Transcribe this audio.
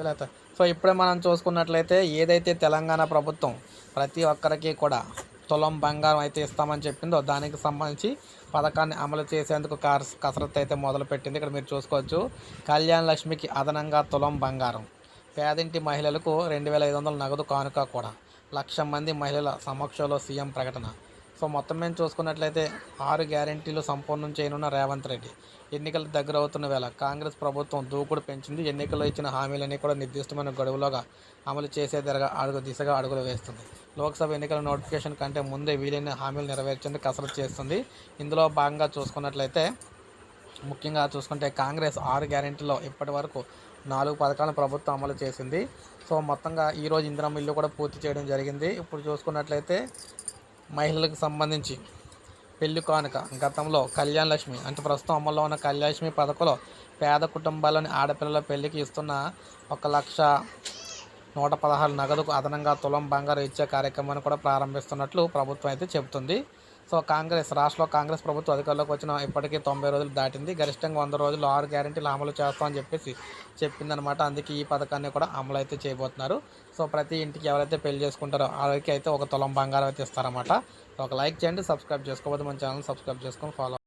లేకపోతే సో ఇప్పుడే మనం చూసుకున్నట్లయితే ఏదైతే తెలంగాణ ప్రభుత్వం ప్రతి ఒక్కరికి కూడా తులం బంగారం అయితే ఇస్తామని చెప్పిందో దానికి సంబంధించి పథకాన్ని అమలు చేసేందుకు కసరత్తు అయితే మొదలుపెట్టింది. ఇక్కడ మీరు చూసుకోవచ్చు, కళ్యాణ లక్ష్మికి అదనంగా తులం బంగారం, పేదింటి మహిళలకు 2500 నగదు కానుక కూడా, 1,00,000 మంది మహిళల సమక్షంలో సీఎం ప్రకటన. సో మొత్తం మేము చూసుకున్నట్లయితే 6 గ్యారెంటీలు సంపూర్ణం చేయనున్న రేవంత్ రెడ్డి. ఎన్నికలు దగ్గరవుతున్న వేళ కాంగ్రెస్ ప్రభుత్వం దూకుడు పెంచింది. ఎన్నికల్లో ఇచ్చిన హామీలన్నీ కూడా నిర్దిష్టమైన గడువులోగా అమలు చేసే దిశగా అడుగులు వేస్తుంది. లోక్సభ ఎన్నికల నోటిఫికేషన్ కంటే ముందే వీలైన హామీలు నెరవేర్చేందుకు కసరత్తు చేస్తుంది. ఇందులో భాగంగా చూసుకున్నట్లయితే ముఖ్యంగా చూసుకుంటే కాంగ్రెస్ 6 గ్యారెంటీలో ఇప్పటి వరకు 4 పథకాలను ప్రభుత్వం అమలు చేసింది. సో మొత్తంగా ఈరోజు ఇందిరమ్మ ఇల్లు కూడా పూర్తి చేయడం జరిగింది. ఇప్పుడు చూసుకున్నట్లయితే మహిళలకు సంబంధించి పెళ్లి కానుక, గతంలో కళ్యాణ లక్ష్మి అంటే ప్రస్తుతం అమల్లో ఉన్న కళ్యాణ లక్ష్మి పథకంలో పేద కుటుంబాల్లోని ఆడపిల్లల పెళ్లికి ఇస్తున్న 1,116 నగదుకు అదనంగా తులం బంగారం ఇచ్చే కార్యక్రమాన్ని కూడా ప్రారంభిస్తున్నట్లు ప్రభుత్వం అయితే చెబుతుంది. సో రాష్ట్రంలో కాంగ్రెస్ ప్రభుత్వం అధికారంలోకి వచ్చిన ఇప్పటికీ 90 రోజులు దాటింది. గరిష్టంగా 100 రోజులు 6 గ్యారెంటీలు అమలు చేస్తామని చెప్పేసి చెప్పిందనమాట. అందుకే ఈ పథకాన్ని కూడా అమలు అయితే చేయబోతున్నారు. సో ప్రతి ఇంటికి ఎవరైతే పెళ్లి చేసుకుంటారో వాళ్ళకి అయితే 1 తులం బంగారం అయితే ఇస్తారన్నమాట. ఒక లైక్ చేయండి, సబ్స్క్రైబ్ చేసుకోవద్దు, మన ఛానల్ సబ్స్క్రైబ్ చేసుకొని ఫాలో